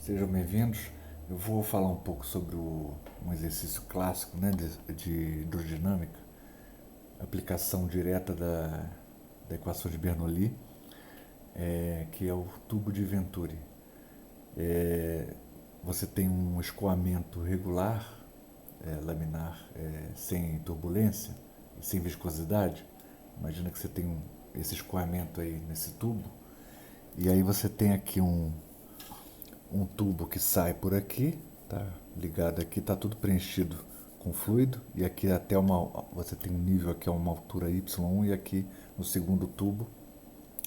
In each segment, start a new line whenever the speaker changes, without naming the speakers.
Sejam bem-vindos. Eu vou falar um pouco sobre um exercício clássico, né, de hidrodinâmica, aplicação direta da equação de Bernoulli, que é o tubo de Venturi. Você tem um escoamento regular, laminar, sem turbulência, sem viscosidade. Imagina que você tem esse escoamento aí nesse tubo, e aí você tem aqui um tubo que sai por aqui, tá ligado aqui, tá tudo preenchido com fluido, e aqui até você tem um nível aqui a uma altura y1, e aqui no segundo tubo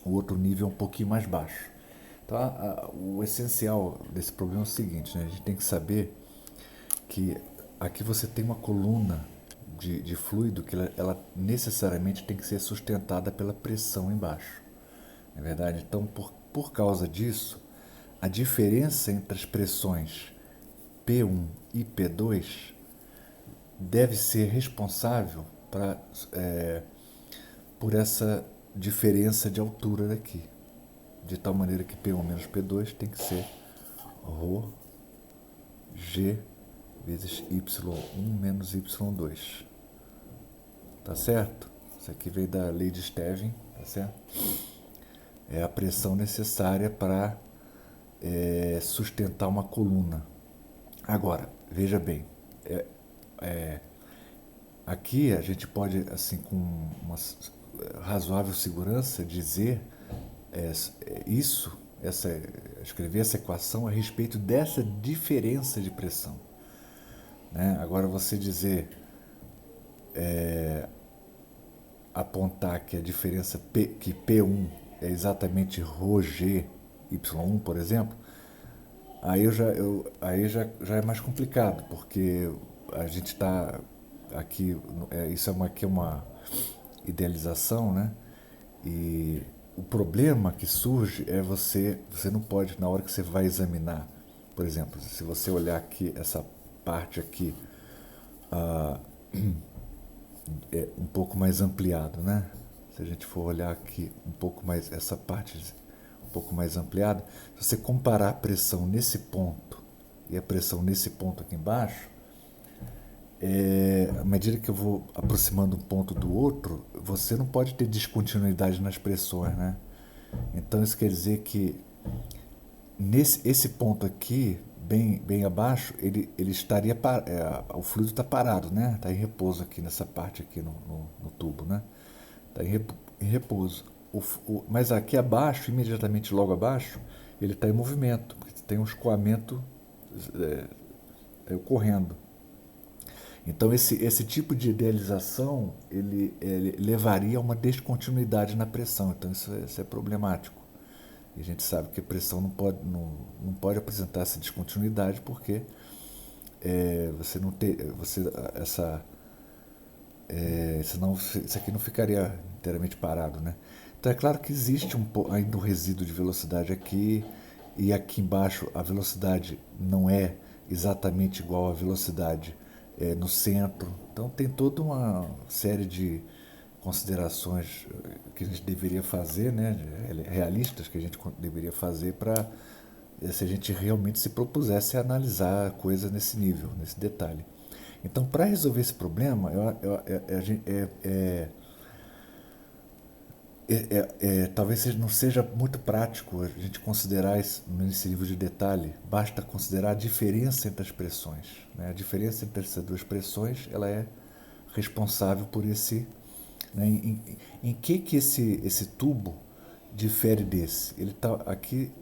o outro nível é um pouquinho mais baixo. Então o essencial desse problema é o seguinte, né? A gente tem que saber que aqui você tem uma coluna de fluido que ela necessariamente tem que ser sustentada pela pressão embaixo. Não é verdade? Então, por causa disso, a diferença entre as pressões P1 e P2 deve ser responsável por essa diferença de altura daqui. De tal maneira que P1 menos P2 tem que ser ρ G vezes Y1 menos Y2. Tá certo? Isso aqui veio da lei de Stevin, tá certo? É a pressão necessária para sustentar uma coluna. Agora, veja bem, aqui a gente pode, assim, com uma razoável segurança, dizer escrever essa equação a respeito dessa diferença de pressão. Né? Agora, você dizer, apontar que a diferença que P1 é exatamente ρg Y1, por exemplo, aí já é mais complicado, porque a gente está aqui, isso aqui é uma idealização, né? E o problema que surge é você não pode, na hora que você vai examinar, por exemplo, se você olhar aqui, essa parte aqui, é um pouco mais ampliado, né? Se a gente for olhar aqui um pouco mais, essa parte um pouco mais ampliada, se você comparar a pressão nesse ponto e a pressão nesse ponto aqui embaixo, à medida que eu vou aproximando um ponto do outro, você não pode ter descontinuidade nas pressões, né? Então isso quer dizer que esse ponto aqui, bem abaixo, ele estaria o fluido está parado, né? Está em repouso aqui nessa parte aqui no tubo, né? Está em repouso. Mas aqui abaixo, imediatamente logo abaixo, ele está em movimento, porque tem um escoamento ocorrendo. Então esse tipo de idealização ele levaria a uma descontinuidade na pressão. Então isso é problemático. E a gente sabe que a pressão não pode apresentar essa descontinuidade porque você não ter senão isso aqui não ficaria inteiramente parado, né? Então é claro que existe ainda um resíduo de velocidade aqui, e aqui embaixo a velocidade não é exatamente igual à velocidade no centro. Então tem toda uma série de considerações que a gente deveria fazer, né, realistas que a gente deveria fazer para se a gente realmente se propusesse a analisar a coisa nesse nível, nesse detalhe. Então, para resolver esse problema, talvez não seja muito prático a gente considerar nesse nível de detalhe. Basta considerar a diferença entre as pressões, né? A diferença entre essas duas pressões, ela é responsável por esse... Né? Em que esse tubo difere desse? Ele tá aqui,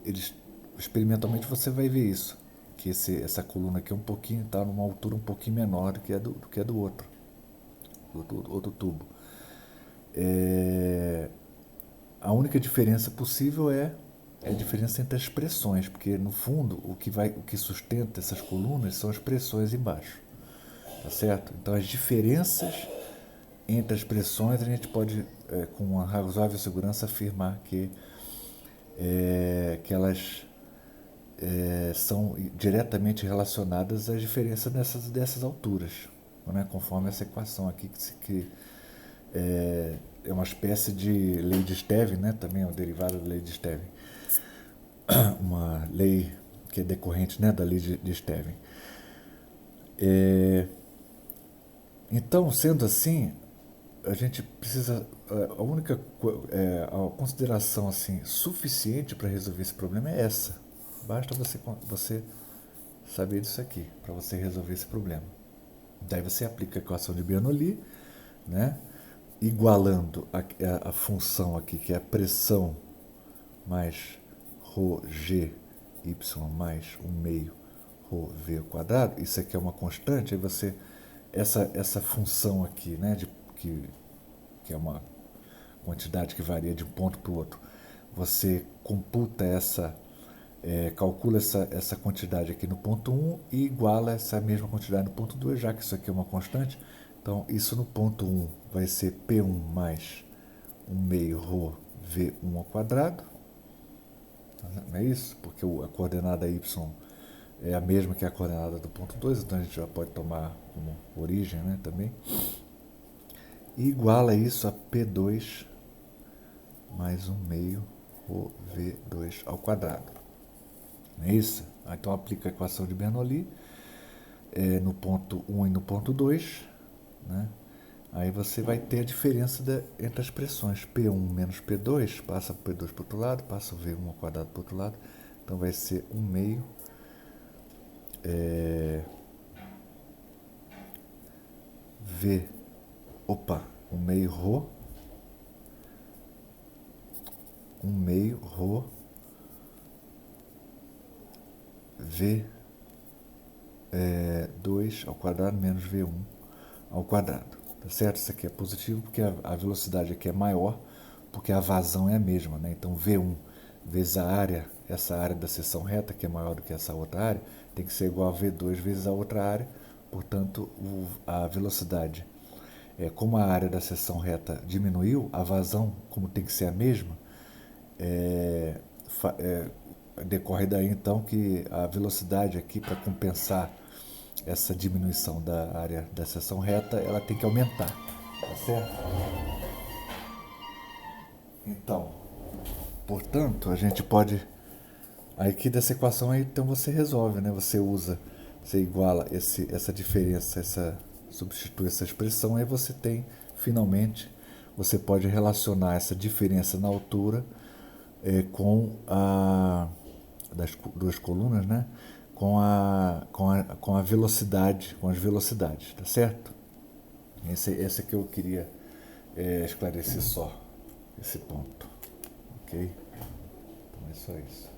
experimentalmente você vai ver isso, que essa coluna aqui está numa altura um pouquinho menor do que a do outro tubo. A única diferença possível é a diferença entre as pressões, porque no fundo o que sustenta essas colunas são as pressões embaixo, tá certo? Então as diferenças entre as pressões a gente pode com uma razoável segurança afirmar que elas são diretamente relacionadas às diferenças dessas alturas, né? Conforme essa equação aqui que é uma espécie de lei de Stevin, né? Também é uma derivada da lei de Stevin, uma lei que é decorrente, né, da lei de Stevin. Então, sendo assim, a gente precisa, a única a consideração assim suficiente para resolver esse problema é essa. Basta você saber disso aqui para você resolver esse problema. Daí você aplica a equação de Bernoulli, né? Igualando a função aqui, que é a pressão mais ρg y mais 1 meio ρv ao quadrado. Isso aqui é uma constante, aí você essa função aqui, né, que é uma quantidade que varia de um ponto para o outro, você computa calcula essa quantidade aqui no ponto 1 e iguala essa mesma quantidade no ponto 2, já que isso aqui é uma constante. Então, isso no ponto 1 vai ser P1 mais 1 meio ρ V1 ao quadrado. Não é isso? Porque a coordenada y é a mesma que a coordenada do ponto 2, então a gente já pode tomar como origem, né, também. E iguala isso a P2 mais 1 meio ρ V2 ao quadrado. Não é isso? Então aplica a equação de Bernoulli no ponto 1 e no ponto 2, né? Aí você vai ter a diferença entre as pressões. P1 menos P2, passa o P2 para o outro lado, passa o V1 ao quadrado para o outro lado. Então vai ser 1 meio V, 1 meio ρ, 1 meio ρ V2 ao quadrado menos V1 ao quadrado. Tá certo? Isso aqui é positivo porque a velocidade aqui é maior, porque a vazão é a mesma, né? Então V1 vezes a área, essa área da seção reta, que é maior do que essa outra área, tem que ser igual a V2 vezes a outra área. Portanto, a velocidade, como a área da seção reta diminuiu, a vazão, como tem que ser a mesma, decorre daí então que a velocidade aqui, para compensar essa diminuição da área da seção reta, ela tem que aumentar, tá certo? Então, portanto, a gente pode, aqui dessa equação aí, então você resolve, né? Você iguala essa diferença, substitui essa expressão, aí você tem, finalmente, você pode relacionar essa diferença na altura com das duas colunas, né? Com a velocidade, com as velocidades, tá certo? Esse é que eu queria esclarecer só, esse ponto, ok? Então é só isso.